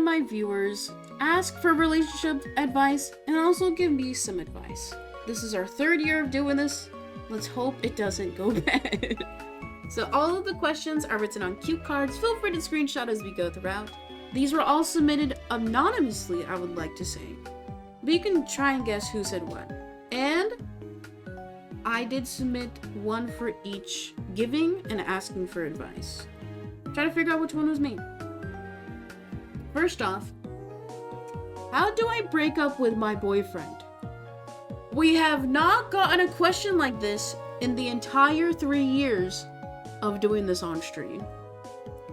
my viewers, ask for relationship advice, and also give me some advice. This is our 3rd year of doing this. Let's hope it doesn't go bad. So all of the questions are written on cue cards. Feel free to screenshot as we go throughout. These were all submitted anonymously, I would like to say. But you can try and guess who said what. And I did submit one for each giving and asking for advice. Try to figure out which one was me. First off, how do I break up with my boyfriend? We have not gotten a question like this in the entire 3 years of doing this on stream.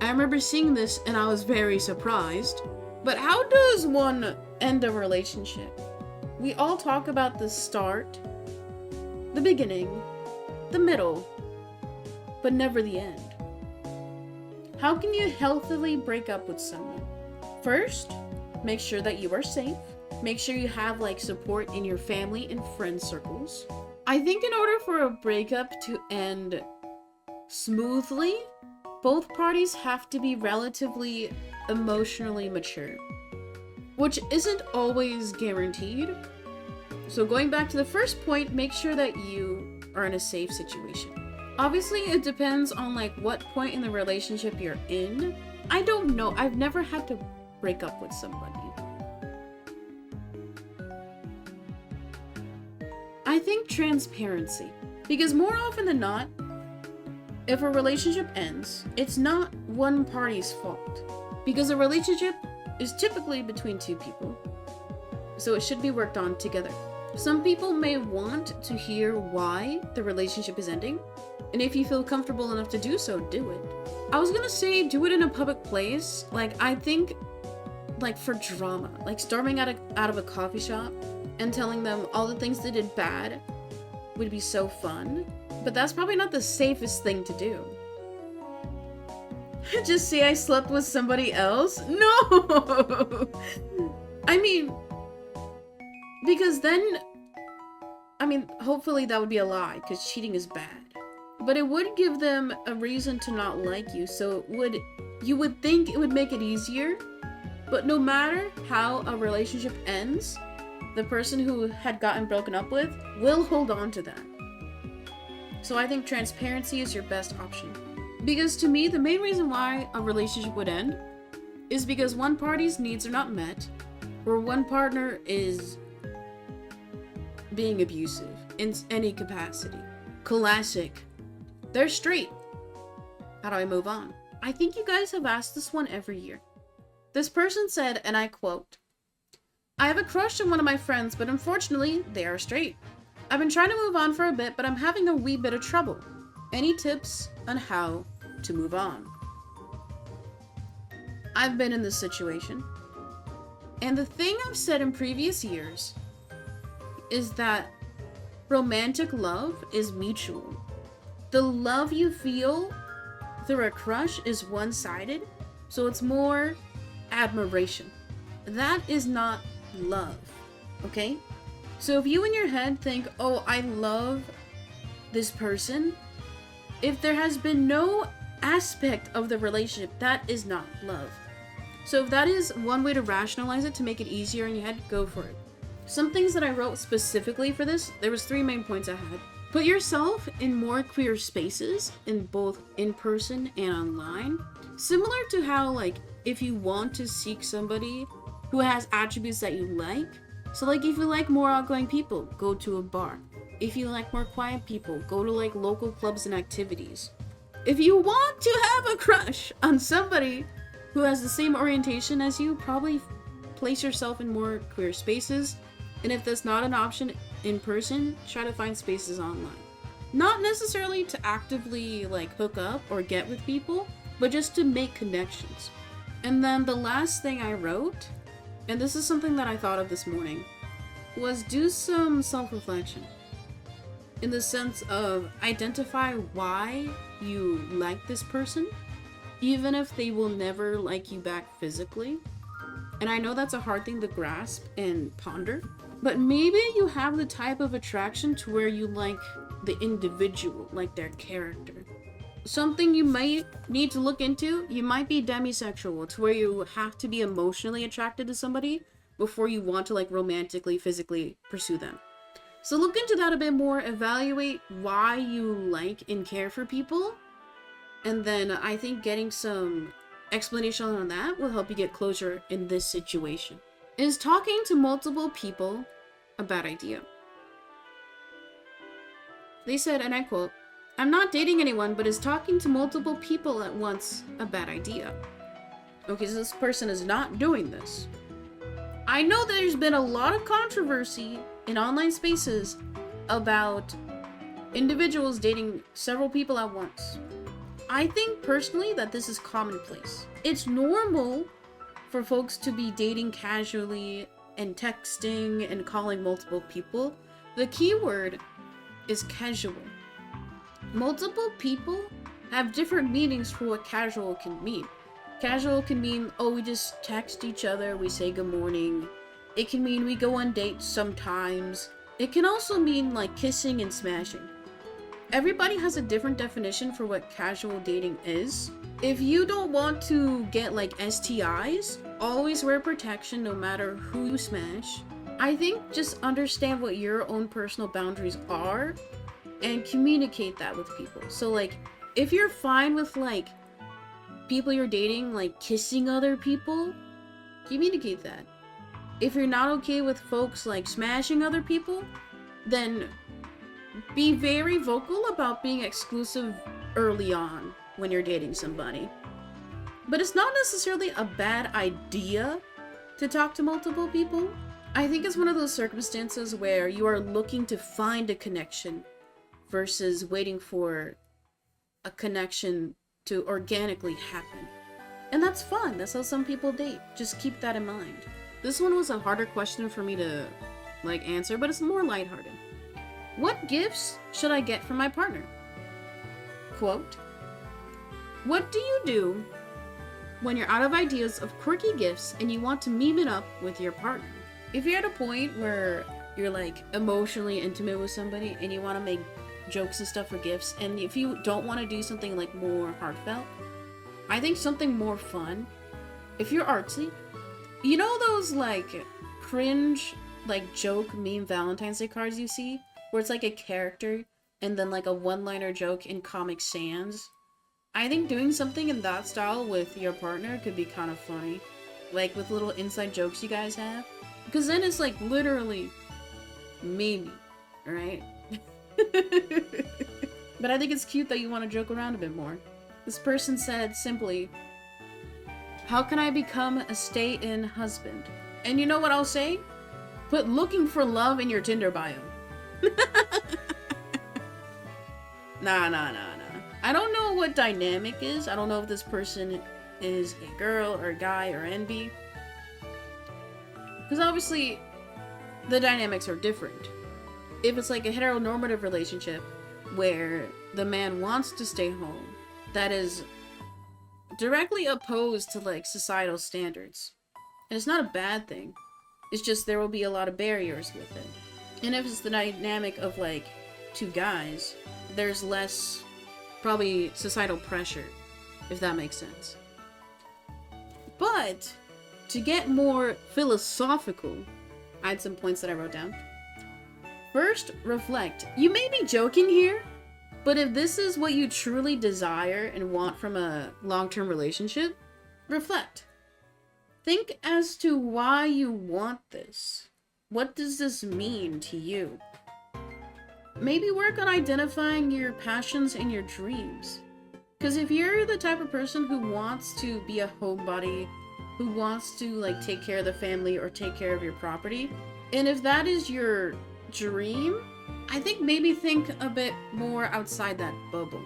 I remember seeing this and I was very surprised. But how does one end a relationship? We all talk about the start, the beginning, the middle, but never the end. How can you healthily break up with someone? First, make sure that you are safe. Make sure you have support in your family and friend circles. I think in order for a breakup to end smoothly, both parties have to be relatively emotionally mature, which isn't always guaranteed. So going back to the first point, make sure that you are in a safe situation. Obviously, it depends on what point in the relationship you're in. I don't know. I've never had to break up with somebody. I think transparency. Because more often than not, if a relationship ends, it's not one party's fault. Because a relationship is typically between 2 people. So it should be worked on together. Some people may want to hear why the relationship is ending. And if you feel comfortable enough to do so, do it. I was gonna say do it in a public place. I think for drama. Storming out of a coffee shop and telling them all the things they did bad would be so fun. But that's probably not the safest thing to do. Just say I slept with somebody else? No! I mean, because then, hopefully that would be a lie, because cheating is bad. But it would give them a reason to not like you, so you would think it would make it easier. But no matter how a relationship ends, the person who had gotten broken up with will hold on to that. So I think transparency is your best option. Because to me, the main reason why a relationship would end is because one party's needs are not met, or one partner is being abusive in any capacity. Classic. They're straight. How do I move on? I think you guys have asked this one every year. This person said, and I quote, "I have a crush on one of my friends, but unfortunately, they are straight. I've been trying to move on for a bit, but I'm having a wee bit of trouble. Any tips on how to move on?" I've been in this situation. And the thing I've said in previous years is that romantic love is mutual. The love you feel through a crush is one-sided, so it's more admiration. That is not love, okay? So if you in your head think, oh, I love this person, if there has been no aspect of the relationship, that is not love. So if that is one way to rationalize it to make it easier in your head, go for it. Some things that I wrote specifically for this, there was 3 main points I had. Put yourself in more queer spaces, in both in person and online. Similar to how, if you want to seek somebody who has attributes that you like. So, if you like more outgoing people, go to a bar. If you like more quiet people, go to, local clubs and activities. If you want to have a crush on somebody who has the same orientation as you, probably place yourself in more queer spaces. And if that's not an option in person, try to find spaces online. Not necessarily to actively hook up or get with people, but just to make connections. And then the last thing I wrote, and this is something that I thought of this morning, was do some self-reflection. In the sense of identify why you like this person, even if they will never like you back physically. And I know that's a hard thing to grasp and ponder, but maybe you have the type of attraction to where you like the individual, like their character. something you might need to look into, you might be demisexual, to where you have to be emotionally attracted to somebody before you want to like romantically, physically pursue them. So look into that a bit more, evaluate why you like and care for people, and then I think getting some explanation on that will help you get closure in this situation. Is talking to multiple people a bad idea? They said, and I quote, "I'm not dating anyone, but is talking to multiple people at once a bad idea?" Okay, so this person is not doing this. I know there's been a lot of controversy in online spaces about individuals dating several people at once. I think personally that this is commonplace. It's normal for folks to be dating casually and texting and calling multiple people. The key word is casual. Multiple people have different meanings for what casual can mean. Casual can mean, oh, we just text each other, we say good morning. It can mean we go on dates sometimes. It can also mean like kissing and smashing. Everybody has a different definition for what casual dating is. If you don't want to get like STIs, always wear protection no matter who you smash. I think just understand what your own personal boundaries are and communicate that with people. So like, if you're fine with like people you're dating like kissing other people, communicate that. If you're not okay with folks like smashing other people, then be very vocal about being exclusive early on when you're dating somebody. But it's not necessarily a bad idea to talk to multiple people. I think it's one of those circumstances where you are looking to find a connection versus waiting for a connection to organically happen. And that's fun. That's how some people date. Just keep that in mind. This one was a harder question for me to like answer, but it's more lighthearted. What gifts should I get from my partner? Quote, "What do you do when you're out of ideas of quirky gifts and you want to meme it up with your partner?" If you're at a point where you're like emotionally intimate with somebody and you want to make jokes and stuff for gifts, and if you don't want to do something like more heartfelt, I think something more fun, if you're artsy, you know those like cringe like joke meme Valentine's Day cards you see where it's like a character and then like a one-liner joke in Comic Sans? I think doing something in that style with your partner could be kind of funny, like with little inside jokes you guys have, because then it's like literally meme, right? But I think it's cute that you want to joke around a bit more. This person said simply, "How can I become a stay-in husband?" And you know what I'll say? Put "looking for love" in your Tinder bio. Nah. I don't know what dynamic is. I don't know if this person is a girl or a guy or NB. Because obviously, the dynamics are different. If it's like a heteronormative relationship where the man wants to stay home, that is directly opposed to like societal standards. And it's not a bad thing. It's just there will be a lot of barriers with it. And if it's the dynamic of like two guys, there's less probably societal pressure, if that makes sense. But to get more philosophical, I had some points that I wrote down. First, reflect. You may be joking here, but if this is what you truly desire and want from a long-term relationship, reflect. Think as to why you want this. What does this mean to you? Maybe work on identifying your passions and your dreams. Because if you're the type of person who wants to be a homebody, who wants to like take care of the family or take care of your property, and if that is your dream, I think maybe think a bit more outside that bubble.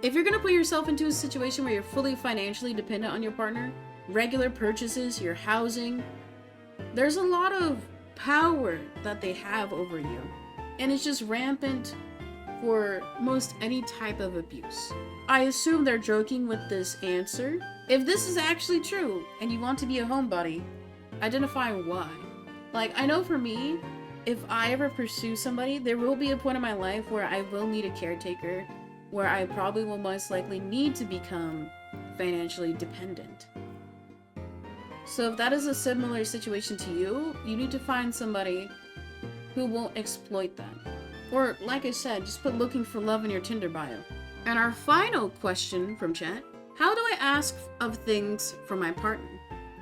If you're gonna put yourself into a situation where you're fully financially dependent on your partner, regular purchases, your housing, there's a lot of power that they have over you. And it's just rampant for most any type of abuse. I assume they're joking with this answer. If this is actually true and you want to be a homebody, identify why. Like, I know for me, if I ever pursue somebody, there will be a point in my life where I will need a caretaker, where I probably will most likely need to become financially dependent. So if that is a similar situation to you, you need to find somebody who won't exploit that. Or, like I said, just put looking for love in your Tinder bio. And our final question from chat, how do I ask of things from my partner?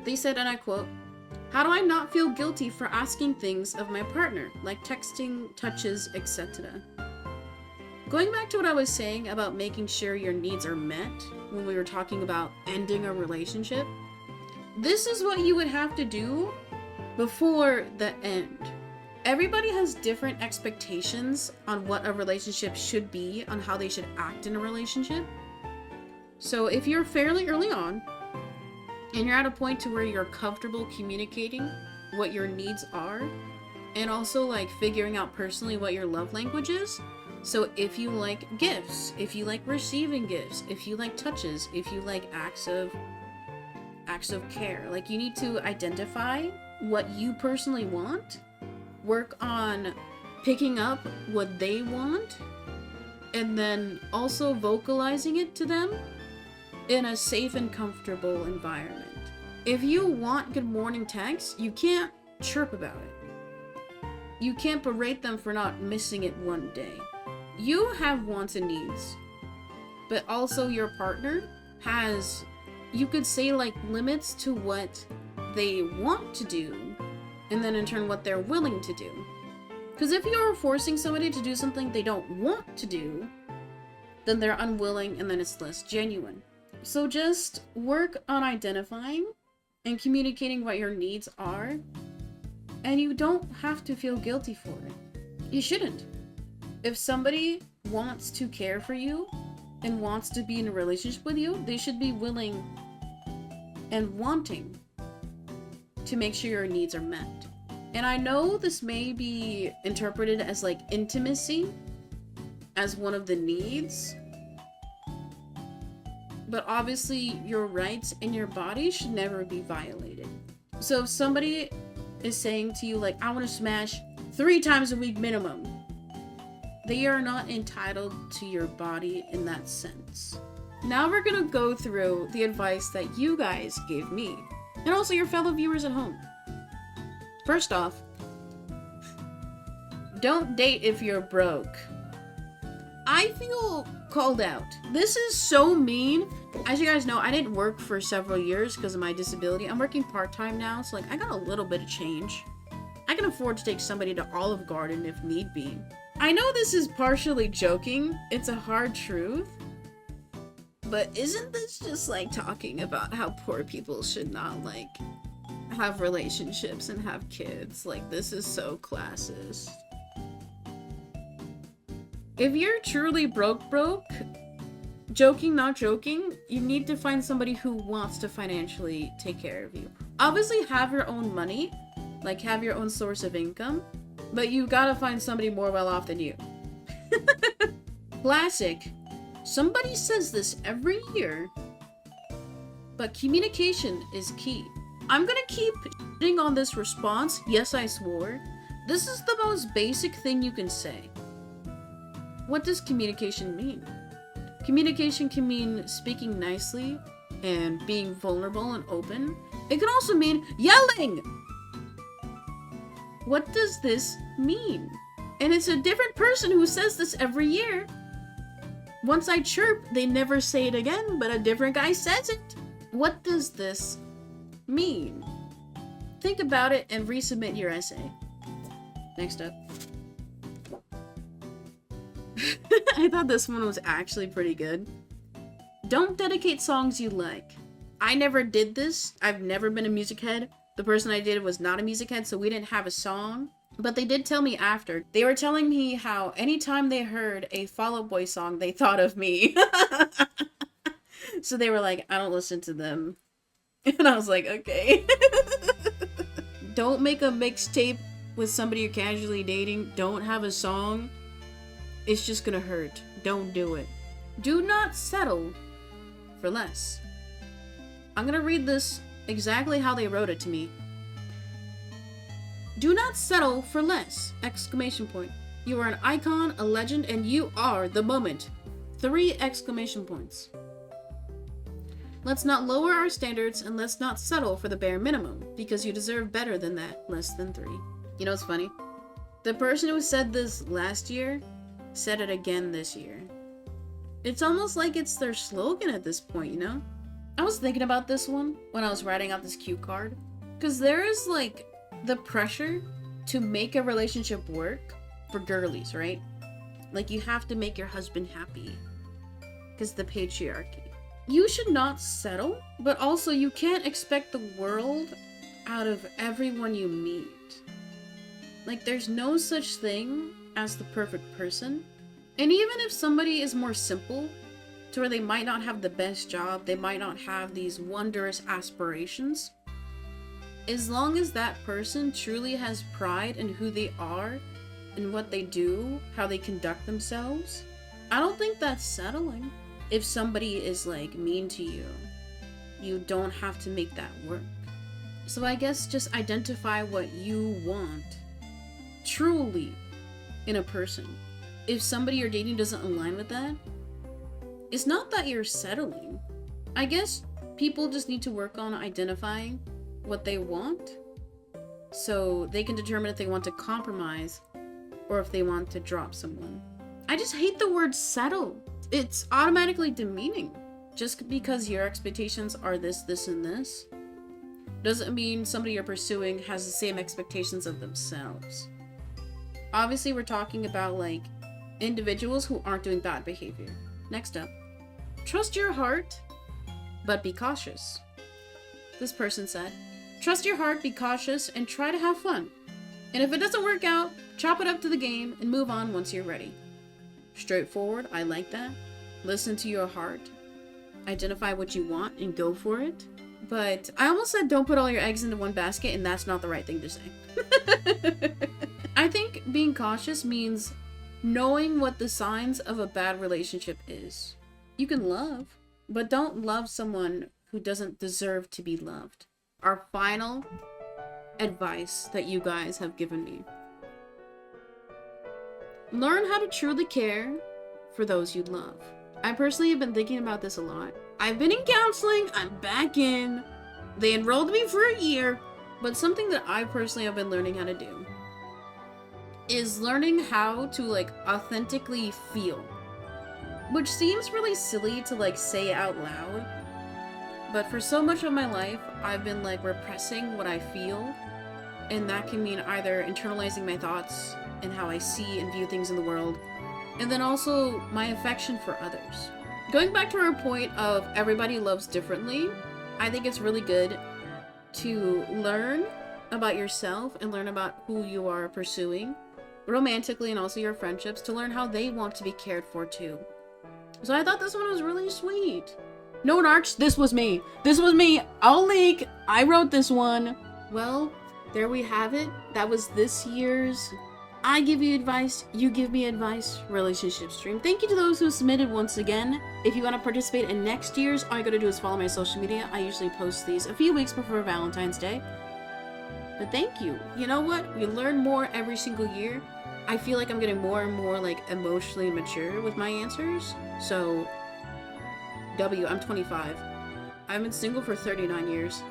They said, and I quote, how do I not feel guilty for asking things of my partner, like texting, touches, etc.? Going back to what I was saying about making sure your needs are met when we were talking about ending a relationship, this is what you would have to do before the end. Everybody has different expectations on what a relationship should be, on how they should act in a relationship. So if you're fairly early on, and you're at a point to where you're comfortable communicating what your needs are, and also like figuring out personally what your love language is. So if you like gifts, if you like receiving gifts, if you like touches, if you like acts of care, like you need to identify what you personally want, work on picking up what they want, and then also vocalizing it to them in a safe and comfortable environment. If you want good morning texts, you can't chirp about it. You can't berate them for not missing it one day. You have wants and needs, but also your partner has, you could say, like limits to what they want to do, and then in turn what they're willing to do. Because if you're forcing somebody to do something they don't want to do, then they're unwilling and then it's less genuine. So just work on identifying and communicating what your needs are, and you don't have to feel guilty for it. You shouldn't. If somebody wants to care for you and wants to be in a relationship with you, they should be willing and wanting to make sure your needs are met. And I know this may be interpreted as like intimacy as one of the needs, but obviously your rights in your body should never be violated. So if somebody is saying to you like, I want to smash 3 times a week minimum, they are not entitled to your body in that sense. Now we're gonna go through the advice that you guys gave me, and also your fellow viewers at home. First off, don't date if you're broke. I feel called out. This is so mean. As you guys know, I didn't work for several years because of my disability. I'm working part-time now, so like I got a little bit of change. I can afford to take somebody to Olive Garden if need be. I know this is partially joking. It's a hard truth. But isn't this just like talking about how poor people should not like have relationships and have kids? Like, this is so classist. If you're truly broke, joking, not joking, you need to find somebody who wants to financially take care of you. Obviously have your own money, like have your own source of income, but you gotta find somebody more well off than you. Classic. Somebody says this every year, but communication is key. I'm gonna keep shitting on this response. Yes, I swore. This is the most basic thing you can say. What does communication mean? Communication can mean speaking nicely and being vulnerable and open. It can also mean yelling. What does this mean? And it's a different person who says this every year. Once I chirp, they never say it again, but a different guy says it. What does this mean? Think about it and resubmit your essay. Next up. I thought this one was actually pretty good. Don't dedicate songs you like. I never did this. I've never been a music head. The person I dated was not a music head, so we didn't have a song. But they did tell me after. They were telling me how anytime they heard a Fall Out Boy song, they thought of me. So they were like, I don't listen to them. And I was like, okay. Don't make a mixtape with somebody you're casually dating. Don't have a song. It's just gonna hurt. Don't do it. Do not settle for less. I'm gonna read this exactly how they wrote it to me. Do not settle for less! Exclamation point. You are an icon, a legend, and you are the moment. 3 exclamation points. Let's not lower our standards and let's not settle for the bare minimum, because you deserve better than that, less than 3. You know what's funny? The person who said this last year said it again this year. It's almost like it's their slogan at this point, you know? I was thinking about this one when I was writing out this cue card, because there is like the pressure to make a relationship work for girlies, right? Like you have to make your husband happy because the patriarchy. You should not settle, but also you can't expect the world out of everyone you meet. Like there's no such thing as the perfect person. And even if somebody is more simple, to where they might not have the best job, they might not have these wondrous aspirations, as long as that person truly has pride in who they are and what they do, how they conduct themselves, I don't think that's settling. If somebody is like mean to you, you don't have to make that work. So I guess just identify what you want truly in a person. If somebody you're dating doesn't align with that, it's not that you're settling. I guess people just need to work on identifying what they want so they can determine if they want to compromise or if they want to drop someone. I just hate the word settle. It's automatically demeaning. Just because your expectations are this, and this, doesn't mean somebody you're pursuing has the same expectations of themselves. Obviously, we're talking about like individuals who aren't doing bad behavior. Next up, trust your heart, but be cautious. This person said, trust your heart, be cautious, and try to have fun. And if it doesn't work out, chop it up to the game and move on once you're ready. Straightforward, I like that. Listen to your heart. Identify what you want and go for it. But I almost said don't put all your eggs into one basket, and that's not the right thing to say. I think being cautious means knowing what the signs of a bad relationship is. You can love, but don't love someone who doesn't deserve to be loved. Our final advice that you guys have given me. Learn how to truly care for those you love. I personally have been thinking about this a lot. I've been in counseling, I'm back in. They enrolled me for a year, but something that I personally have been learning how to do is learning how to like authentically feel. Which seems really silly to like say out loud, but for so much of my life, I've been like repressing what I feel, and that can mean either internalizing my thoughts and how I see and view things in the world, and then also my affection for others. Going back to our point of everybody loves differently, I think it's really good to learn about yourself and learn about who you are pursuing romantically and also your friendships to learn how they want to be cared for too. So I thought this one was really sweet. No, Narch, this was me. This was me. I'll leak. I wrote this one. Well, there we have it. That was this year's I Give You Advice, You Give Me Advice relationship stream. Thank you to those who submitted once again. If you want to participate in next year's, all you gotta do is follow my social media. I usually post these a few weeks before Valentine's Day. But thank you. You know what? We learn more every single year. I feel like I'm getting more and more like emotionally mature with my answers. So, I'm 25. I've been single for 39 years.